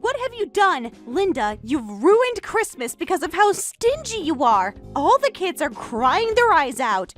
What have you done? Linda, you've ruined Christmas because of how stingy you are. All the kids are crying their eyes out.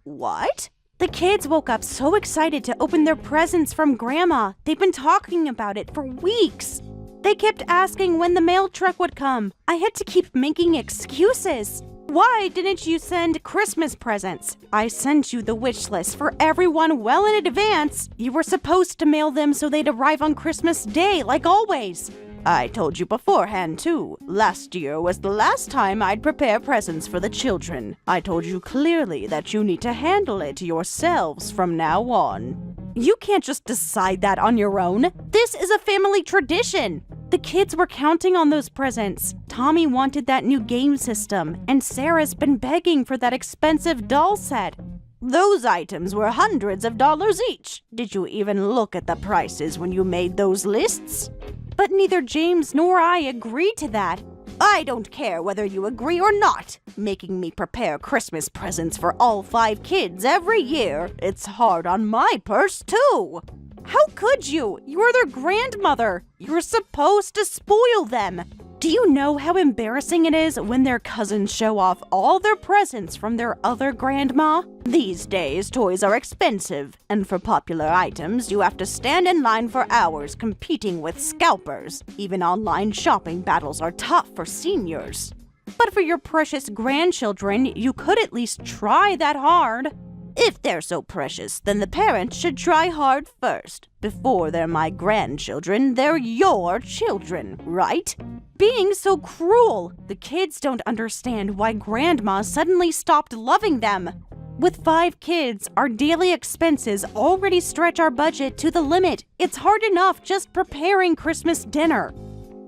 What? The kids woke up so excited to open their presents from Grandma. They've been talking about it for weeks. They kept asking when the mail truck would come. I had to keep making excuses. Why didn't you send Christmas presents? I sent you the wish list for everyone well in advance. You were supposed to mail them so they'd arrive on Christmas Day, like always. I told you beforehand, too. Last year was the last time I'd prepare presents for the children. I told you clearly that you need to handle it yourselves from now on. You can't just decide that on your own. This is a family tradition. The kids were counting on those presents. Tommy wanted that new game system, and Sarah's been begging for that expensive doll set. Those items were hundreds of dollars each. Did you even look at the prices when you made those lists? But neither James nor I agreed to that. I don't care whether you agree or not. Making me prepare Christmas presents for all 5 kids every year, it's hard on my purse, too. How could you? You're their grandmother. You're supposed to spoil them. Do you know how embarrassing it is when their cousins show off all their presents from their other grandma? These days, toys are expensive, and for popular items, you have to stand in line for hours competing with scalpers. Even online shopping battles are tough for seniors. But for your precious grandchildren, you could at least try that hard. If they're so precious, then the parents should try hard first. Before they're my grandchildren, they're your children, right? Being so cruel! The kids don't understand why Grandma suddenly stopped loving them. With 5 kids, our daily expenses already stretch our budget to the limit. It's hard enough just preparing Christmas dinner.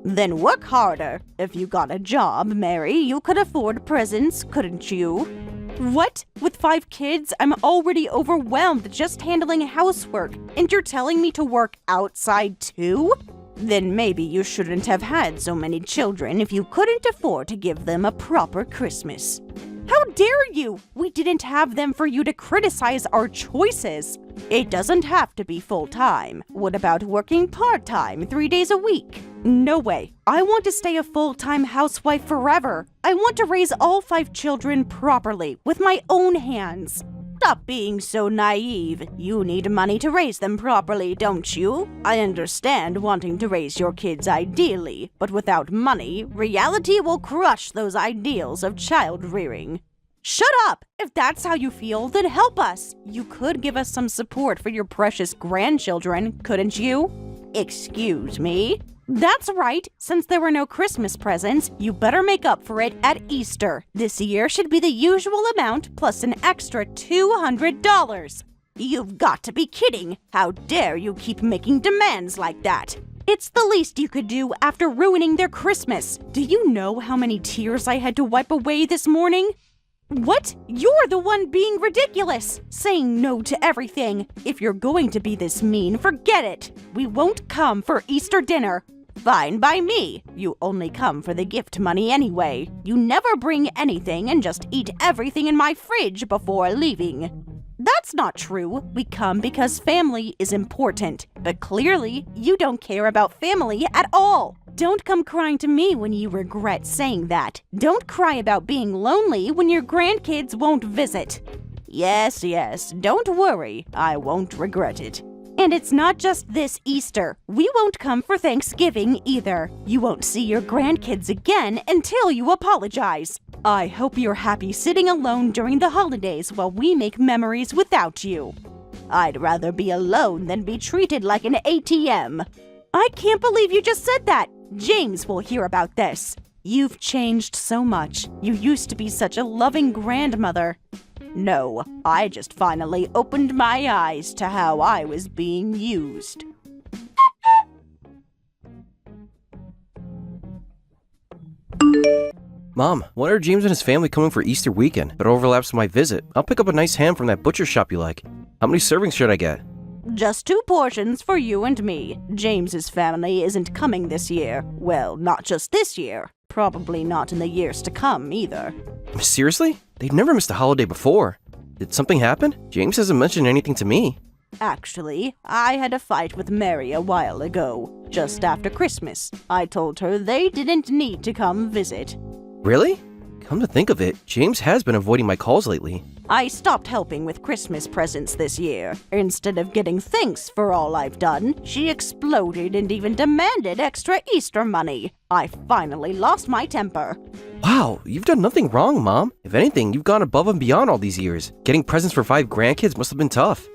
Then work harder. If you got a job, Mary, you could afford presents, couldn't you? What? With 5 kids, I'm already overwhelmed just handling housework, and you're telling me to work outside too? Then maybe you shouldn't have had so many children if you couldn't afford to give them a proper Christmas. How dare you? We didn't have them for you to criticize our choices. It doesn't have to be full-time. What about working part-time 3 days a week? No way. I want to stay a full-time housewife forever. I want to raise all 5 children properly with my own hands. Stop being so naive. You need money to raise them properly, don't you? I understand wanting to raise your kids ideally, but without money, reality will crush those ideals of child rearing. Shut up! If that's how you feel, then help us. You could give us some support for your precious grandchildren, couldn't you? Excuse me? That's right. Since there were no Christmas presents, you better make up for it at Easter. This year should be the usual amount plus an extra $200. You've got to be kidding. How dare you keep making demands like that? It's the least you could do after ruining their Christmas. Do you know how many tears I had to wipe away this morning? What? You're the one being ridiculous, saying no to everything. If you're going to be this mean, forget it. We won't come for Easter dinner. Fine by me. You only come for the gift money anyway. You never bring anything and just eat everything in my fridge before leaving. That's not true. We come because family is important. But clearly, you don't care about family at all. Don't come crying to me when you regret saying that. Don't cry about being lonely when your grandkids won't visit. Yes, don't worry. I won't regret it. And it's not just this Easter. We won't come for Thanksgiving either. You won't see your grandkids again until you apologize. I hope you're happy sitting alone during the holidays while we make memories without you. I'd rather be alone than be treated like an ATM. I can't believe you just said that. James will hear about this. You've changed so much. You used to be such a loving grandmother. No, I just finally opened my eyes to how I was being used. Mom, when are James and his family coming for Easter weekend? It overlaps with my visit. I'll pick up a nice ham from that butcher shop you like. How many servings should I get? Just 2 portions for you and me. James's family isn't coming this year. Well, not just this year. Probably not in the years to come either. Seriously? They've never missed a holiday before. Did something happen? James hasn't mentioned anything to me. Actually, I had a fight with Mary a while ago, just after Christmas. I told her they didn't need to come visit. Really? Come to think of it, James has been avoiding my calls lately. I stopped helping with Christmas presents this year. Instead of getting thanks for all I've done, she exploded and even demanded extra Easter money. I finally lost my temper. Wow, you've done nothing wrong, Mom. If anything, you've gone above and beyond all these years. Getting presents for 5 grandkids must have been tough.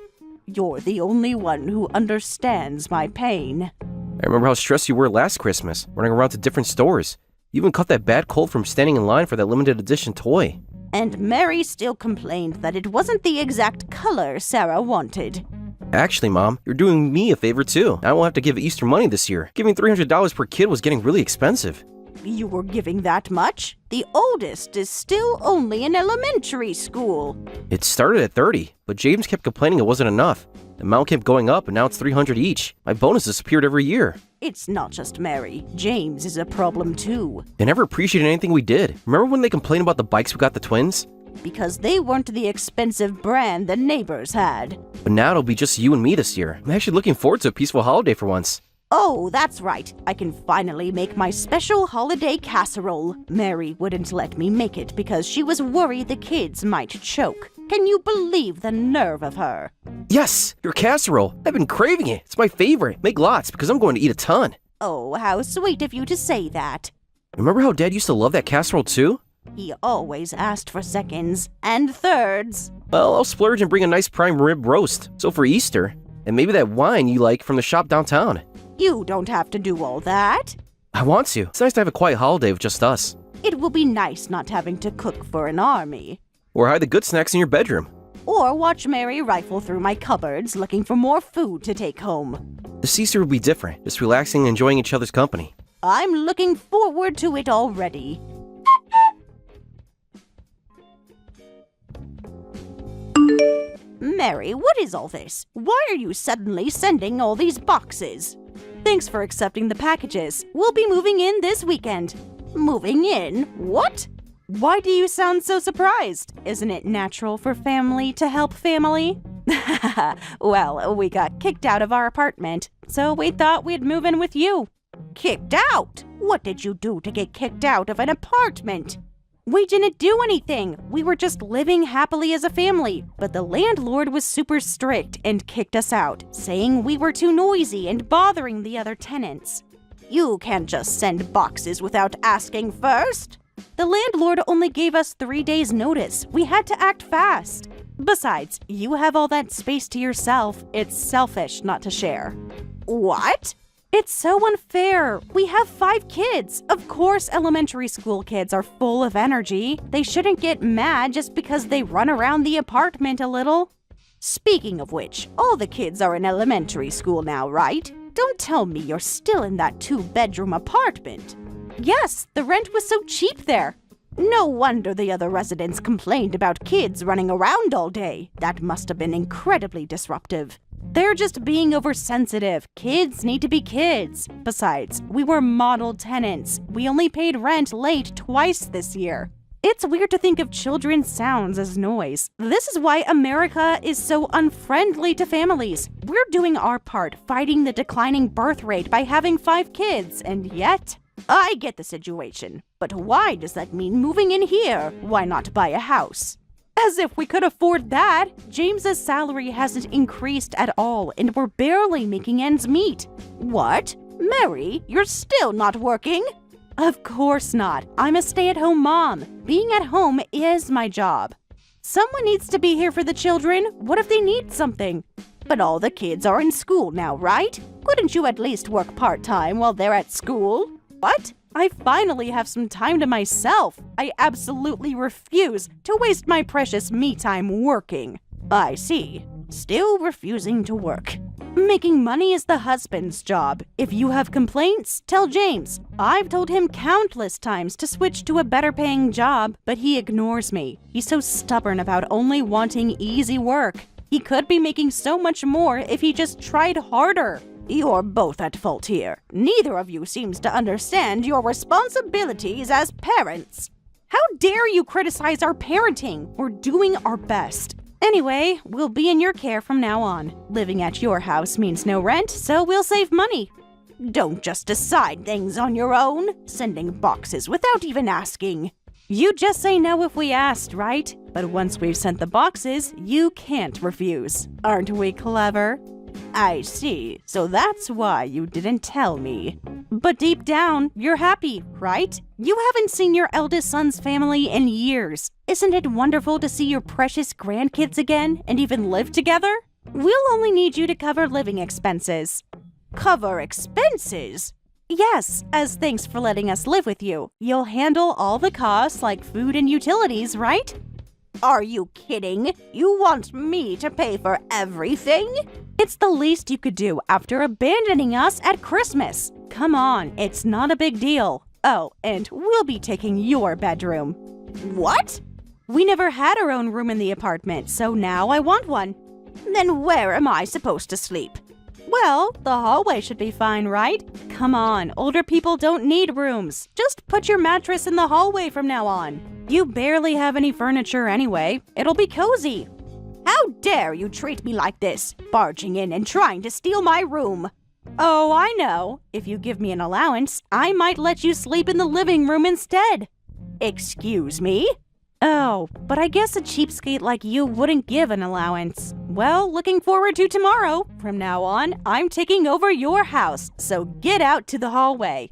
You're the only one who understands my pain. I remember how stressed you were last Christmas, running around to different stores. You even caught that bad cold from standing in line for that limited edition toy. And Mary still complained that it wasn't the exact color Sarah wanted. Actually, Mom, you're doing me a favor too. I won't have to give Easter money this year. Giving $300 per kid was getting really expensive. You were giving that much? The oldest is still only in elementary school. It started at 30, but James kept complaining it wasn't enough. The amount kept going up and now it's $300 each. My bonus disappeared every year. It's not just Mary. James is a problem too. They never appreciated anything we did. Remember when they complained about the bikes we got the twins? Because they weren't the expensive brand the neighbors had. But now it'll be just you and me this year. I'm actually looking forward to a peaceful holiday for once. Oh, that's right. I can finally make my special holiday casserole. Mary wouldn't let me make it because she was worried the kids might choke. Can you believe the nerve of her? Yes, your casserole. I've been craving it. It's my favorite. Make lots because I'm going to eat a ton. Oh, how sweet of you to say that. Remember how Dad used to love that casserole too? He always asked for seconds and thirds. Well, I'll splurge and bring a nice prime rib roast. So for Easter, and maybe that wine you like from the shop downtown. You don't have to do all that. I want to. It's nice to have a quiet holiday with just us. It will be nice not having to cook for an army. Or hide the good snacks in your bedroom. Or watch Mary rifle through my cupboards looking for more food to take home. This Easter will be different, just relaxing and enjoying each other's company. I'm looking forward to it already. Mary, what is all this? Why are you suddenly sending all these boxes? Thanks for accepting the packages. We'll be moving in this weekend. Moving in? What? Why do you sound so surprised? Isn't it natural for family to help family? Well, we got kicked out of our apartment, so we thought we'd move in with you. Kicked out? What did you do to get kicked out of an apartment? We didn't do anything. We were just living happily as a family. But the landlord was super strict and kicked us out, saying we were too noisy and bothering the other tenants. You can't just send boxes without asking first. The landlord only gave us 3 days' notice. We had to act fast. Besides, you have all that space to yourself. It's selfish not to share. What? It's so unfair. We have 5 kids. Of course, elementary school kids are full of energy. They shouldn't get mad just because they run around the apartment a little. Speaking of which, all the kids are in elementary school now, right? Don't tell me you're still in that 2-bedroom apartment. Yes, the rent was so cheap there. No wonder the other residents complained about kids running around all day. That must have been incredibly disruptive. They're just being oversensitive. Kids need to be kids. Besides, we were model tenants. We only paid rent late twice this year. It's weird to think of children's sounds as noise. This is why America is so unfriendly to families. We're doing our part fighting the declining birth rate by having 5 kids, and yet... I get the situation, but why does that mean moving in here? Why not buy a house? As if we could afford that! James's salary hasn't increased at all, and we're barely making ends meet. What? Mary, you're still not working? Of course not. I'm a stay-at-home mom. Being at home is my job. Someone needs to be here for the children. What if they need something? But all the kids are in school now, right? Couldn't you at least work part-time while they're at school? What? I finally have some time to myself. I absolutely refuse to waste my precious me time working. I see. Still refusing to work. Making money is the husband's job. If you have complaints, tell James. I've told him countless times to switch to a better-paying job, but he ignores me. He's so stubborn about only wanting easy work. He could be making so much more if he just tried harder. You're both at fault here. Neither of you seems to understand your responsibilities as parents. How dare you criticize our parenting? We're doing our best. Anyway, we'll be in your care from now on. Living at your house means no rent, so we'll save money. Don't just decide things on your own, sending boxes without even asking. You just say no if we asked, right? But once we've sent the boxes, you can't refuse. Aren't we clever? I see, so that's why you didn't tell me. But deep down, you're happy, right? You haven't seen your eldest son's family in years. Isn't it wonderful to see your precious grandkids again and even live together? We'll only need you to cover living expenses. Cover expenses? Yes, as thanks for letting us live with you. You'll handle all the costs like food and utilities, right? Are you kidding? You want me to pay for everything? It's the least you could do after abandoning us at Christmas. Come on, it's not a big deal. Oh, and we'll be taking your bedroom. What? We never had our own room in the apartment, so now I want one. Then where am I supposed to sleep? Well, the hallway should be fine, right? Come on, older people don't need rooms. Just put your mattress in the hallway from now on. You barely have any furniture anyway. It'll be cozy. How dare you treat me like this, barging in and trying to steal my room? Oh, I know. If you give me an allowance, I might let you sleep in the living room instead. Excuse me? Oh, but I guess a cheapskate like you wouldn't give an allowance. Well, looking forward to tomorrow. From now on, I'm taking over your house, so get out to the hallway.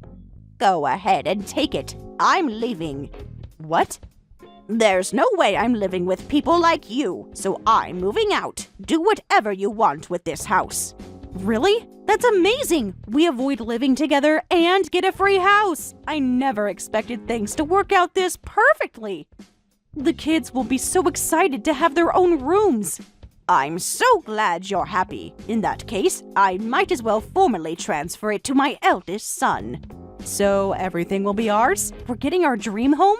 Go ahead and take it. I'm leaving. What? There's no way I'm living with people like you, so I'm moving out. Do whatever you want with this house. Really? That's amazing! We avoid living together and get a free house. I never expected things to work out this perfectly. The kids will be so excited to have their own rooms. I'm so glad you're happy. In that case, I might as well formally transfer it to my eldest son. So everything will be ours? We're getting our dream home?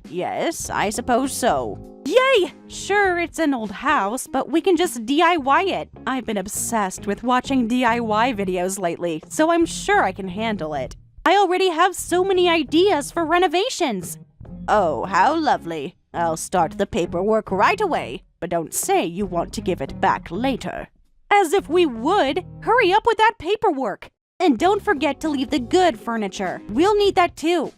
Yes, I suppose so. Yay! Sure, it's an old house, but we can just DIY it. I've been obsessed with watching DIY videos lately, so I'm sure I can handle it. I already have so many ideas for renovations. Oh, how lovely. I'll start the paperwork right away, but don't say you want to give it back later. As if we would! Hurry up with that paperwork! And don't forget to leave the good furniture. We'll need that too.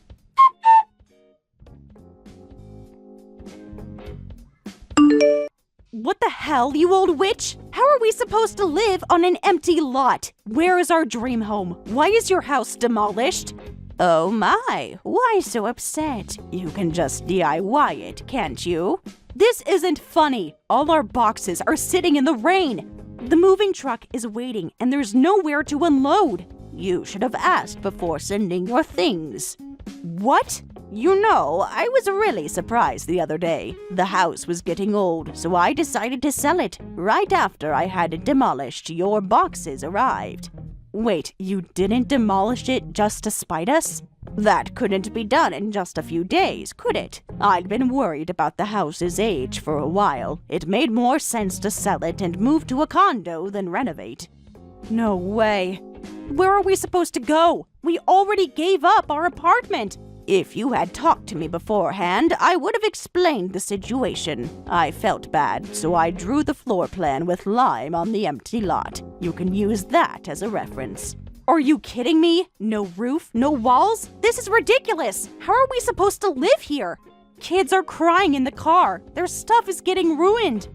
What the hell, you old witch? How are we supposed to live on an empty lot? Where is our dream home? Why is your house demolished? Oh my, why so upset? You can just DIY it, can't you? This isn't funny. All our boxes are sitting in the rain. The moving truck is waiting and there's nowhere to unload. You should have asked before sending your things. What? You know, I was really surprised the other day. The house was getting old, so I decided to sell it. Right after I had it demolished, your boxes arrived. Wait, you didn't demolish it just to spite us? That couldn't be done in just a few days, could it? I'd been worried about the house's age for a while. It made more sense to sell it and move to a condo than renovate. No way. Where are we supposed to go? We already gave up our apartment. If you had talked to me beforehand, I would have explained the situation. I felt bad, so I drew the floor plan with lime on the empty lot. You can use that as a reference. Are you kidding me? No roof, no walls? This is ridiculous! How are we supposed to live here? Kids are crying in the car. Their stuff is getting ruined.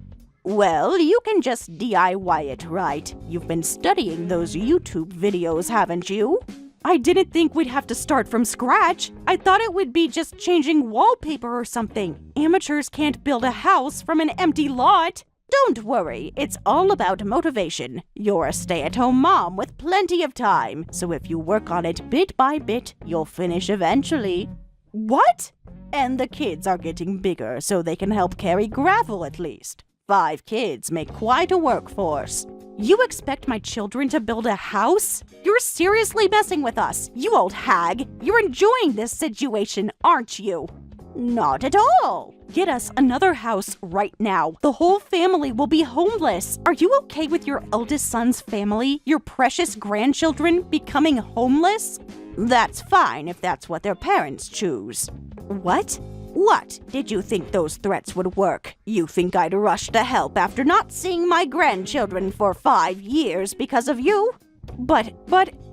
Well, you can just DIY it, right? You've been studying those YouTube videos, haven't you? I didn't think we'd have to start from scratch. I thought it would be just changing wallpaper or something. Amateurs can't build a house from an empty lot. Don't worry, it's all about motivation. You're a stay-at-home mom with plenty of time, so if you work on it bit by bit, you'll finish eventually. What? And the kids are getting bigger, so they can help carry gravel at least. 5 kids make quite a workforce. You expect my children to build a house? You're seriously messing with us, you old hag. You're enjoying this situation, aren't you? Not at all. Get us another house right now. The whole family will be homeless. Are you okay with your eldest son's family, your precious grandchildren, becoming homeless? That's fine if that's what their parents choose. What? What? Did you think those threats would work? You think I'd rush to help after not seeing my grandchildren for 5 years because of you? But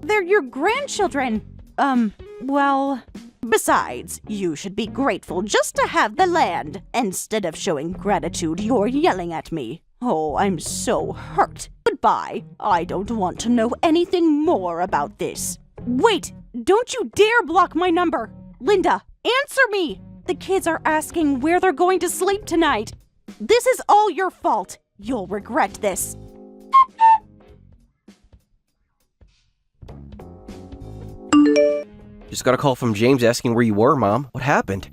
they're your grandchildren. Well... Besides, you should be grateful just to have the land. Instead of showing gratitude, you're yelling at me. Oh, I'm so hurt. Goodbye. I don't want to know anything more about this. Wait! Don't you dare block my number! Linda, answer me! The kids are asking where they're going to sleep tonight. This is all your fault. You'll regret this. Just got a call from James asking where you were, Mom. What happened?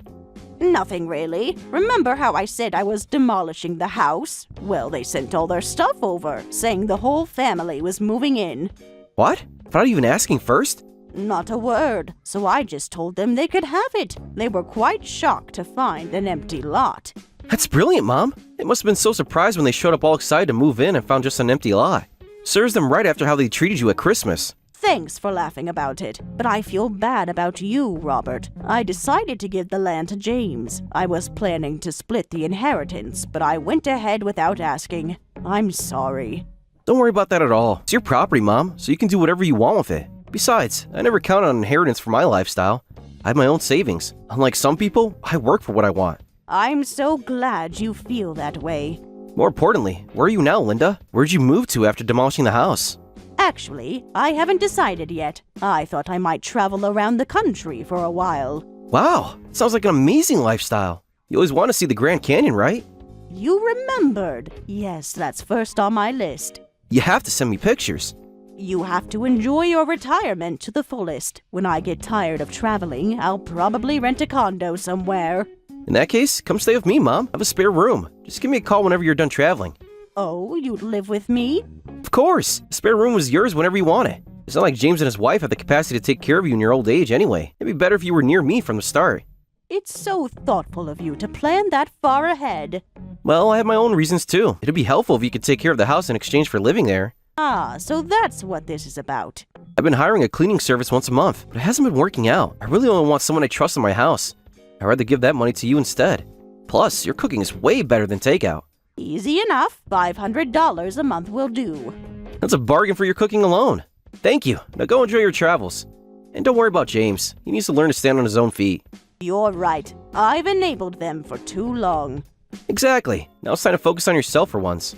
Nothing really. Remember how I said I was demolishing the house? Well, they sent all their stuff over, saying the whole family was moving in. What? Without even asking first? Not a word, so I just told them they could have it. They were quite shocked to find an empty lot. That's brilliant, Mom. They must have been so surprised when they showed up all excited to move in and found just an empty lot. Serves them right after how they treated you at Christmas. Thanks for laughing about it, but I feel bad about you, Robert. I decided to give the land to James. I was planning to split the inheritance, but I went ahead without asking. I'm sorry. Don't worry about that at all. It's your property, Mom, so you can do whatever you want with it. Besides, I never counted on inheritance for my lifestyle. I have my own savings. Unlike some people, I work for what I want. I'm so glad you feel that way. More importantly, where are you now, Linda? Where'd you move to after demolishing the house? Actually, I haven't decided yet. I thought I might travel around the country for a while. Wow, sounds like an amazing lifestyle. You always want to see the Grand Canyon, right? You remembered. Yes, that's first on my list. You have to send me pictures. You have to enjoy your retirement to the fullest. When I get tired of traveling, I'll probably rent a condo somewhere. In that case, come stay with me, Mom. I have a spare room. Just give me a call whenever you're done traveling. Oh, you'd live with me? Of course. The spare room was yours whenever you want it. It's not like James and his wife have the capacity to take care of you in your old age anyway. It'd be better if you were near me from the start. It's so thoughtful of you to plan that far ahead. Well, I have my own reasons too. It'd be helpful if you could take care of the house in exchange for living there. Ah, so that's what this is about. I've been hiring a cleaning service once a month, but it hasn't been working out. I really only want someone I trust in my house. I'd rather give that money to you instead. Plus, your cooking is way better than takeout. Easy enough. $500 a month will do. That's a bargain for your cooking alone. Thank you. Now go enjoy your travels. And don't worry about James. He needs to learn to stand on his own feet. You're right. I've enabled them for too long. Exactly. Now it's time to focus on yourself for once.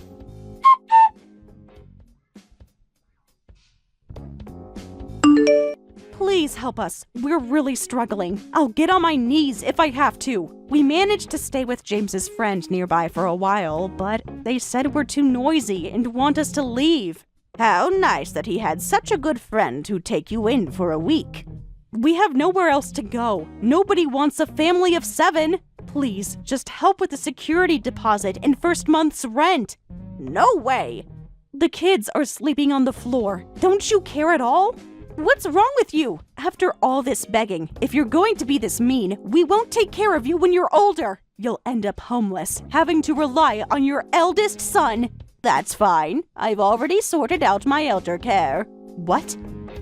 Please help us. We're really struggling. I'll get on my knees if I have to. We managed to stay with James's friend nearby for a while, but they said we're too noisy and want us to leave. How nice that he had such a good friend who'd take you in for a week. We have nowhere else to go. Nobody wants a family of 7. Please, just help with the security deposit and first month's rent. No way. The kids are sleeping on the floor. Don't you care at all? What's wrong with you? After all this begging, if you're going to be this mean, we won't take care of you when you're older. You'll end up homeless, having to rely on your eldest son. That's fine. I've already sorted out my elder care. What?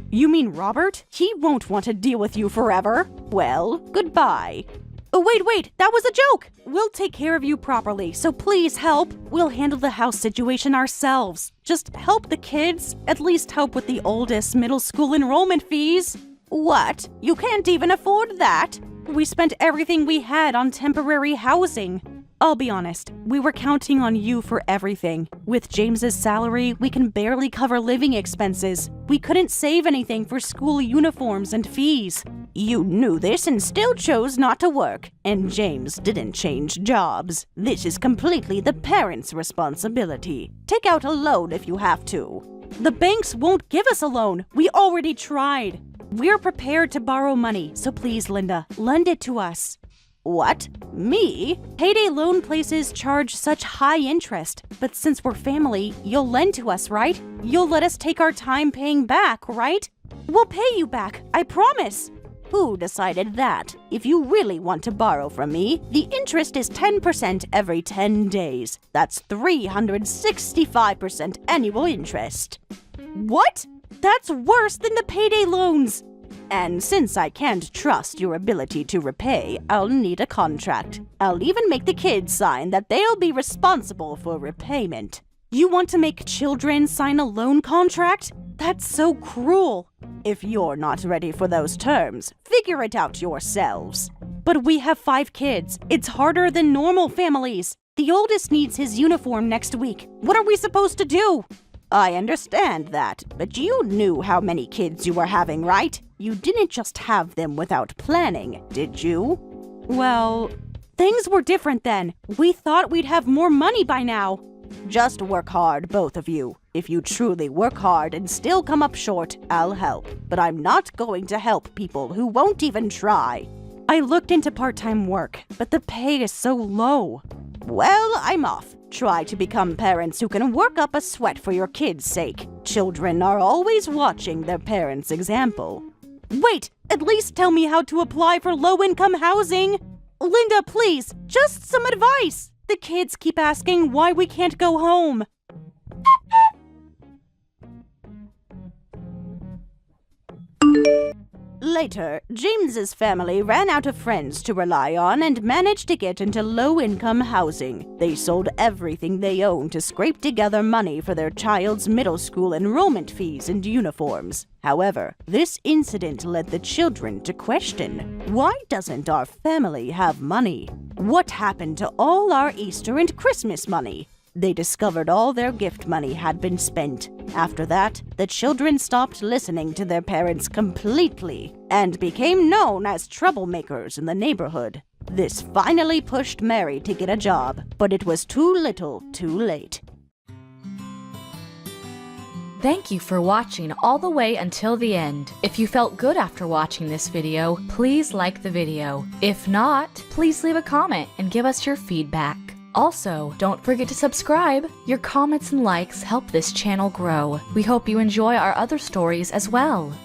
You mean Robert? He won't want to deal with you forever. Well, goodbye. Oh, wait, that was a joke! We'll take care of you properly, so please help. We'll handle the house situation ourselves. Just help the kids, at least help with the oldest middle school enrollment fees. What? You can't even afford that? We spent everything we had on temporary housing. I'll be honest, we were counting on you for everything. With James's salary, we can barely cover living expenses. We couldn't save anything for school uniforms and fees. You knew this and still chose not to work. And James didn't change jobs. This is completely the parents' responsibility. Take out a loan if you have to. The banks won't give us a loan. We already tried. We're prepared to borrow money, so please, Linda, lend it to us. What? Me? Payday loan places charge such high interest, but since we're family, you'll lend to us, right? You'll let us take our time paying back, right? We'll pay you back, I promise. Who decided that? If you really want to borrow from me, the interest is 10% every 10 days. That's 365% annual interest. What? That's worse than the payday loans. And since I can't trust your ability to repay, I'll need a contract. I'll even make the kids sign that they'll be responsible for repayment. You want to make children sign a loan contract? That's so cruel. If you're not ready for those terms, figure it out yourselves. But we have 5 kids. It's harder than normal families. The oldest needs his uniform next week. What are we supposed to do? I understand that, but you knew how many kids you were having, right? You didn't just have them without planning, did you? Well, things were different then. We thought we'd have more money by now. Just work hard, both of you. If you truly work hard and still come up short, I'll help. But I'm not going to help people who won't even try. I looked into part-time work, but the pay is so low. Well, I'm off. Try to become parents who can work up a sweat for your kids' sake. Children are always watching their parents' example. Wait, at least tell me how to apply for low-income housing. Linda, please, just some advice. The kids keep asking why we can't go home. Later, James's family ran out of friends to rely on and managed to get into low-income housing. They sold everything they owned to scrape together money for their child's middle school enrollment fees and uniforms. However, this incident led the children to question, why doesn't our family have money? What happened to all our Easter and Christmas money? They discovered all their gift money had been spent. After that, the children stopped listening to their parents completely and became known as troublemakers in the neighborhood. This finally pushed Mary to get a job, but it was too little, too late. Thank you for watching all the way until the end. If you felt good after watching this video, please like the video. If not, please leave a comment and give us your feedback. Also, don't forget to subscribe. Your comments and likes help this channel grow. We hope you enjoy our other stories as well.